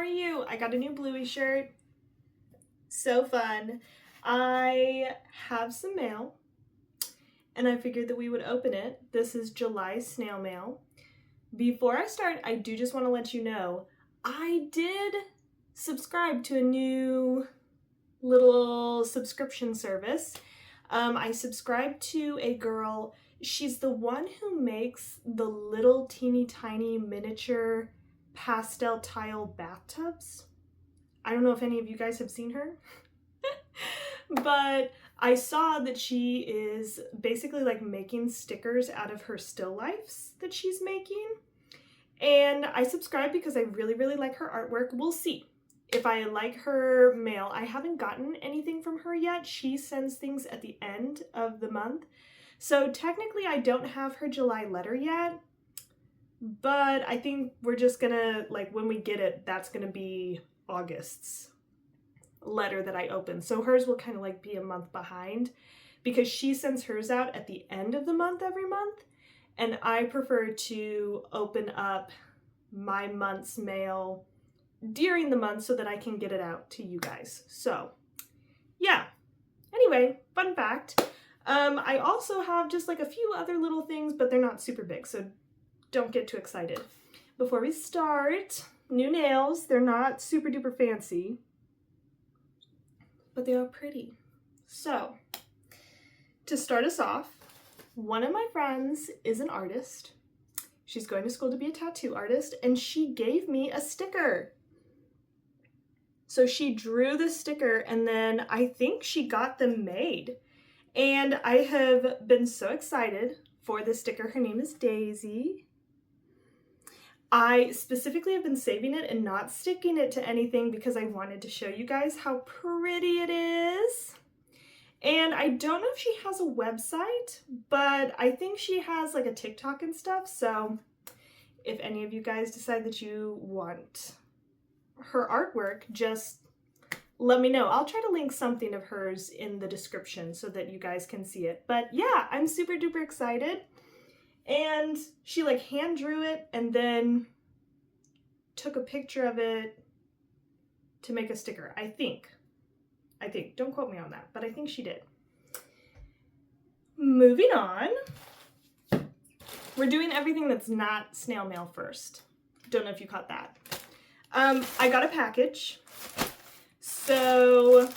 are you? I got a new Bluey shirt. So fun. I have some mail and I figured that we would open it. This is July snail mail. Before I start, I do just want to let you know, I did subscribe to a new little subscription service. I subscribed to a girl. She's the one who makes the little teeny tiny miniature pastel tile bathtubs. I don't know if any of you guys have seen her, but I saw that she is basically like making stickers out of her still lifes that she's making. And I subscribed because I really like her artwork. We'll see if I like her mail. I haven't gotten anything from her yet. She sends things at the end of the month. So technically I don't have her July letter yet, but I think we're just gonna, like, when we get it, that's gonna be August's letter that I open. So hers will kind of like be a month behind because she sends hers out at the end of the month every month. And I prefer to open up my month's mail during the month so that I can get it out to you guys. So yeah, anyway, fun fact. I also have just like a few other little things, but they're not super big, so don't get too excited. Before we start, new nails. They're not super duper fancy, but they are pretty. So to start us off, one of my friends is an artist. She's going to school to be a tattoo artist, and she gave me a sticker. So she drew the sticker, and then I think she got them made. And I have been so excited for the sticker. Her name is Daisy. I specifically have been saving it and not sticking it to anything because I wanted to show you guys how pretty it is. And I don't know if she has a website, but I think she has like a TikTok and stuff. So if any of you guys decide that you want her artwork, just let me know. I'll try to link something of hers in the description so that you guys can see it. But yeah, I'm super duper excited. And she like hand drew it and then took a picture of it to make a sticker. I think, don't quote me on that, but I think she did. Moving on. We're doing everything that's not snail mail first. Don't know if you caught that. I got a package. So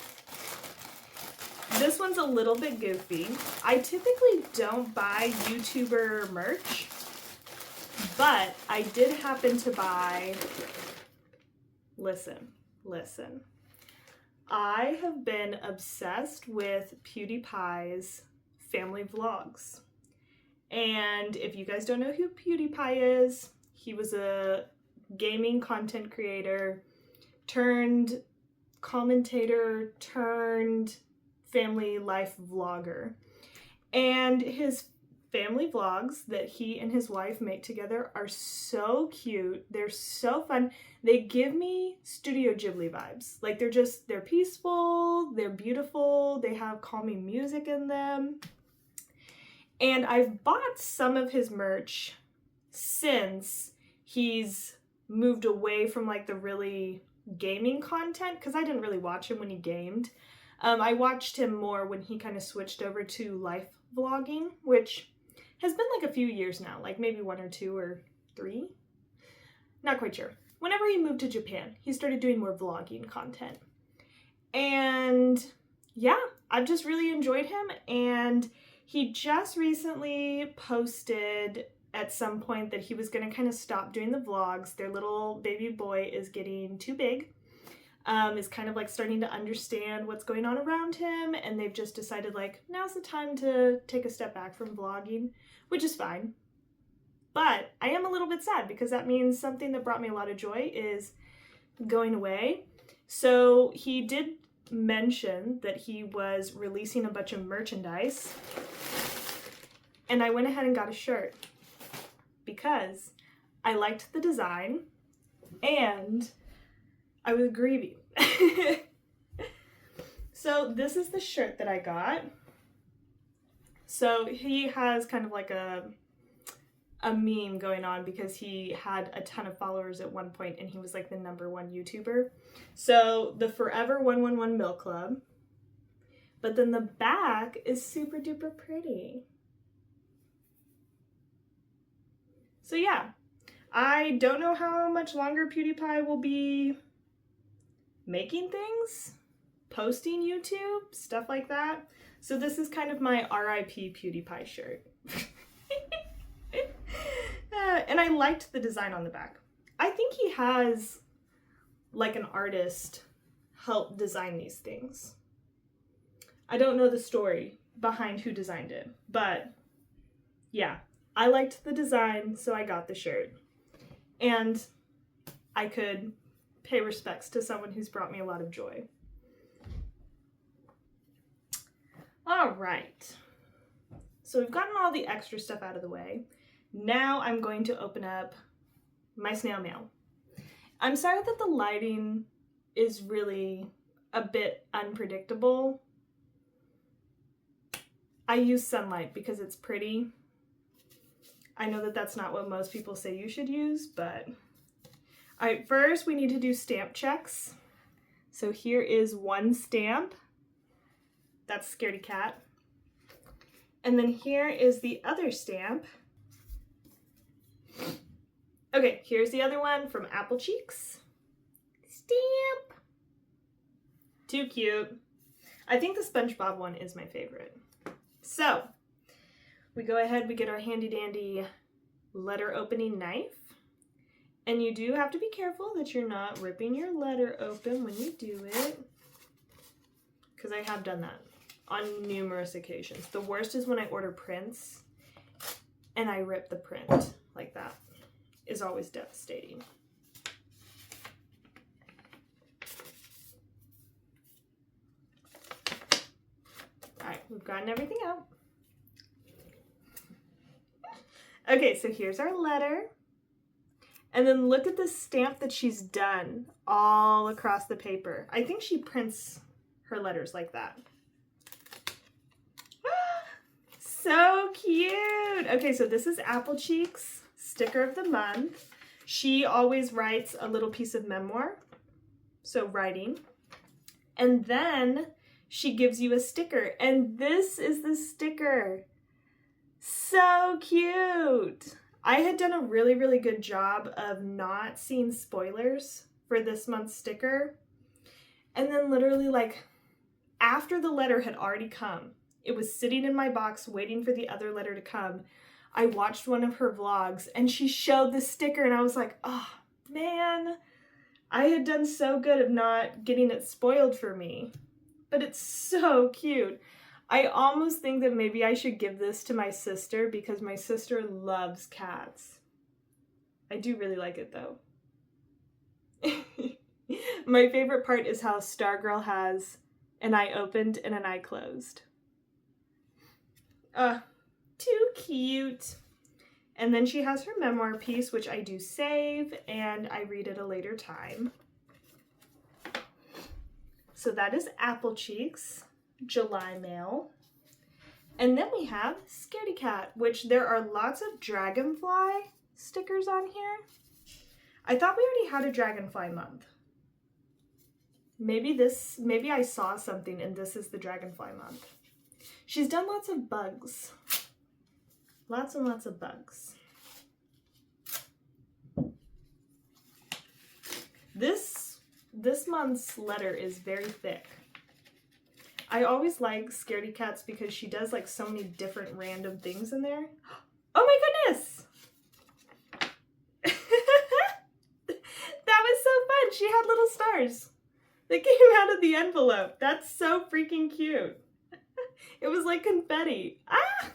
this one's a little bit goofy. I typically don't buy YouTuber merch, but I did happen to buy, listen. I have been obsessed with PewDiePie's family vlogs. And if you guys don't know who PewDiePie is, he was a gaming content creator turned commentator turned family life vlogger. And his family vlogs that he and his wife make together are so cute. They're so fun. They give me Studio Ghibli vibes. Like they're peaceful, they're beautiful, they have calming music in them. And I've bought some of his merch since he's moved away from like the really gaming content, because I didn't really watch him when he gamed. I watched him more when he kind of switched over to life vlogging, which has been like a few years now, like maybe 1 or 2 or 3. Not quite sure. Whenever he moved to Japan, he started doing more vlogging content. And yeah, I've just really enjoyed him. And he just recently posted at some point that he was going to kind of stop doing the vlogs. Their little baby boy is getting too big, is kind of like starting to understand what's going on around him, and they've just decided like now's the time to take a step back from vlogging, which is fine. But I am a little bit sad because that means something that brought me a lot of joy is going away. So he did mention that he was releasing a bunch of merchandise, and I went ahead and got a shirt because I liked the design and I was grieving. So this is the shirt that I got. So he has kind of like a a meme going on because he had a ton of followers at one point and he was like the #1 YouTuber. So the Forever 111 Milk Club. But then the back is super duper pretty. So yeah, I don't know how much longer PewDiePie will be making things, posting YouTube, stuff like that. So this is kind of my RIP PewDiePie shirt. And I liked the design on the back. I think he has like an artist help design these things. I don't know the story behind who designed it, but yeah, I liked the design, so I got the shirt. And I could pay respects to someone who's brought me a lot of joy. All right. So we've gotten all the extra stuff out of the way. Now I'm going to open up my snail mail. I'm sorry that the lighting is really a bit unpredictable. I use sunlight because it's pretty. I know that that's not what most people say you should use, but... All right, first we need to do stamp checks. So here is one stamp. That's Scaredy Cat. And then here is the other stamp. Okay, here's the other one from Apple Cheeks. Stamp. Too cute. I think the SpongeBob one is my favorite. So, we go ahead, we get our handy dandy letter opening knife. And you do have to be careful that you're not ripping your letter open when you do it. Because I have done that on numerous occasions. The worst is when I order prints and I rip the print like that. Is always devastating. Alright, we've gotten everything out. Okay, so here's our letter. And then look at the stamp that she's done all across the paper. I think she prints her letters like that. So cute! Okay, so this is Apple Cheeks, sticker of the month. She always writes a little piece of memoir, so writing. And then she gives you a sticker, and this is the sticker. So cute! I had done a really, really good job of not seeing spoilers for this month's sticker. And then literally like after the letter had already come, it was sitting in my box waiting for the other letter to come. I watched one of her vlogs and she showed the sticker and I was like, oh man, I had done so good of not getting it spoiled for me. But it's so cute. I almost think that maybe I should give this to my sister because my sister loves cats. I do really like it though. My favorite part is how Stargirl has an eye opened and an eye closed. Too cute. And then she has her memoir piece, which I do save and I read at a later time. So that is Apple Cheeks, July mail. And then we have Scaredy Cat, which there are lots of dragonfly stickers on here. I thought we already had a dragonfly month. Maybe I saw something and this is the dragonfly month. She's done lots of bugs. Lots and lots of bugs. This month's letter is very thick. I always like Scaredy Cats because she does like so many different random things in there. Oh my goodness! That was so fun. She had little stars that came out of the envelope. That's so freaking cute. It was like confetti. Ah!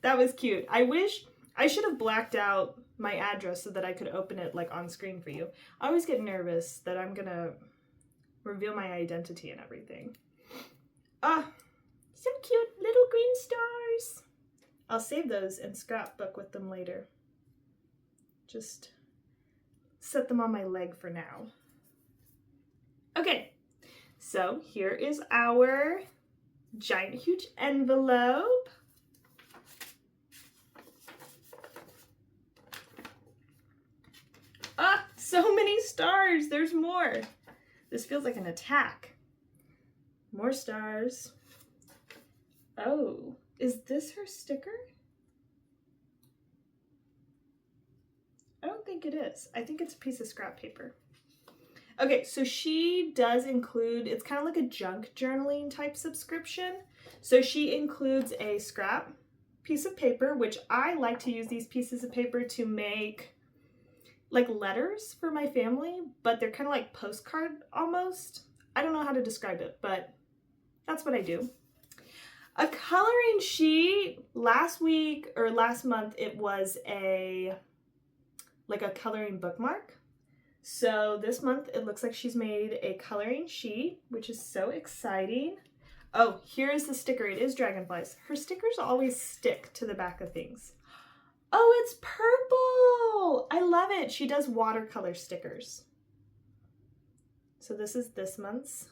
That was cute. I wish I should have blacked out my address so that I could open it like on screen for you. I always get nervous that I'm gonna reveal my identity and everything. So cute, little green stars. I'll save those and scrapbook with them later. Just set them on my leg for now. Okay, so here is our giant huge envelope. So many stars. There's more. This feels like an attack. More stars. Oh, is this her sticker? I don't think it is. I think it's a piece of scrap paper. Okay, so she does include, it's kind of like a junk journaling type subscription. So she includes a scrap piece of paper, which I like to use these pieces of paper to make like letters for my family, but they're kind of like postcard almost. I don't know how to describe it, but that's what I do. A coloring sheet. Last week or last month, it was like a coloring bookmark. So this month it looks like she's made a coloring sheet, which is so exciting. Oh, here's the sticker. It is dragonflies. Her stickers always stick to the back of things. Oh, it's purple. I love it. She does watercolor stickers. So this is this month's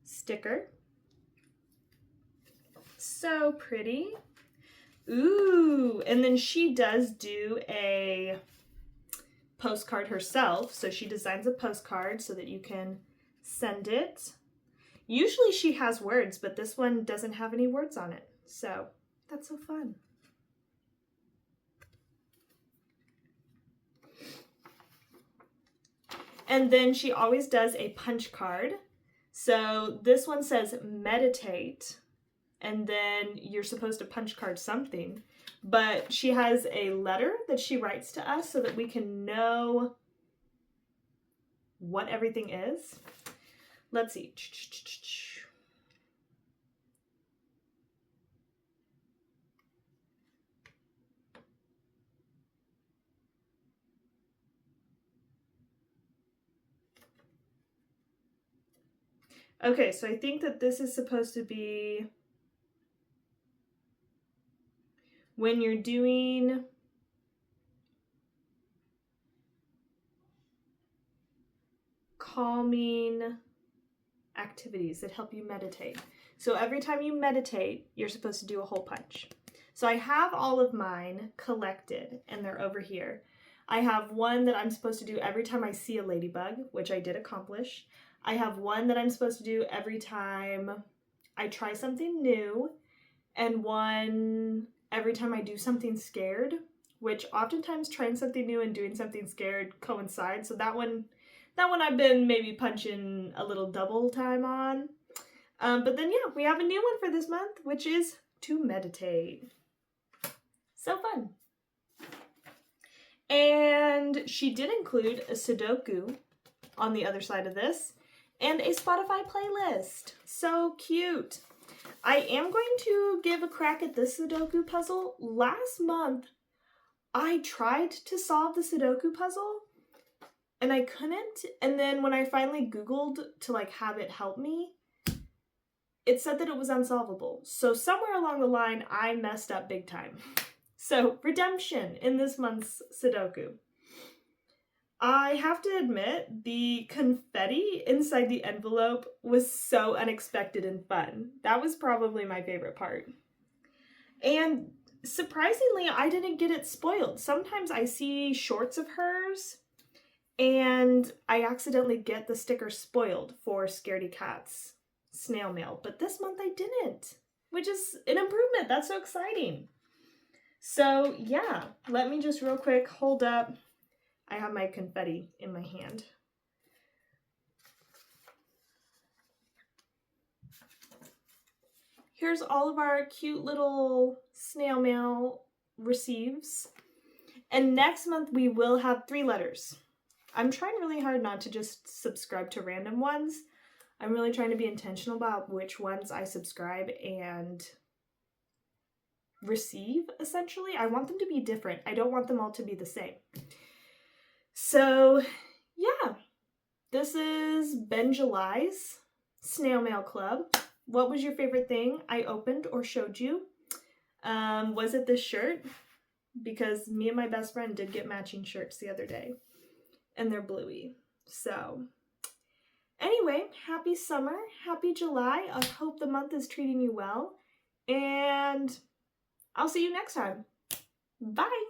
sticker. So pretty. Ooh, and then she does do a postcard herself. So she designs a postcard so that you can send it. Usually she has words, but this one doesn't have any words on it. So that's so fun. And then she always does a punch card. So this one says meditate, and then you're supposed to punch card something. But she has a letter that she writes to us so that we can know what everything is. Let's see. Okay, so I think that this is supposed to be when you're doing calming activities that help you meditate. So every time you meditate, you're supposed to do a hole punch. So I have all of mine collected and they're over here. I have one that I'm supposed to do every time I see a ladybug, which I did accomplish. I have one that I'm supposed to do every time I try something new, and one every time I do something scared, which oftentimes trying something new and doing something scared coincide. So that one I've been maybe punching a little double time on. But then yeah, we have a new one for this month, which is to meditate. So fun. And she did include a Sudoku on the other side of this and a Spotify playlist. So cute. I am going to give a crack at this Sudoku puzzle. Last month, I tried to solve the Sudoku puzzle and I couldn't. And then when I finally Googled to like have it help me, it said that it was unsolvable. So somewhere along the line, I messed up big time. So redemption in this month's Sudoku. I have to admit, the confetti inside the envelope was so unexpected and fun. That was probably my favorite part. And surprisingly, I didn't get it spoiled. Sometimes I see shorts of hers and I accidentally get the sticker spoiled for Scaredy Cat's snail mail. But this month I didn't, which is an improvement. That's so exciting. So yeah, let me just real quick hold up. I have my confetti in my hand. Here's all of our cute little snail mail receives. And next month we will have 3 letters. I'm trying really hard not to just subscribe to random ones. I'm really trying to be intentional about which ones I subscribe and receive, essentially. I want them to be different. I don't want them all to be the same. So, yeah, this is Ben July's Snail Mail Club. What was your favorite thing I opened or showed you? Was it this shirt? Because me and my best friend did get matching shirts the other day, and they're bluey. So, anyway, happy summer, happy July. I hope the month is treating you well, and I'll see you next time. Bye!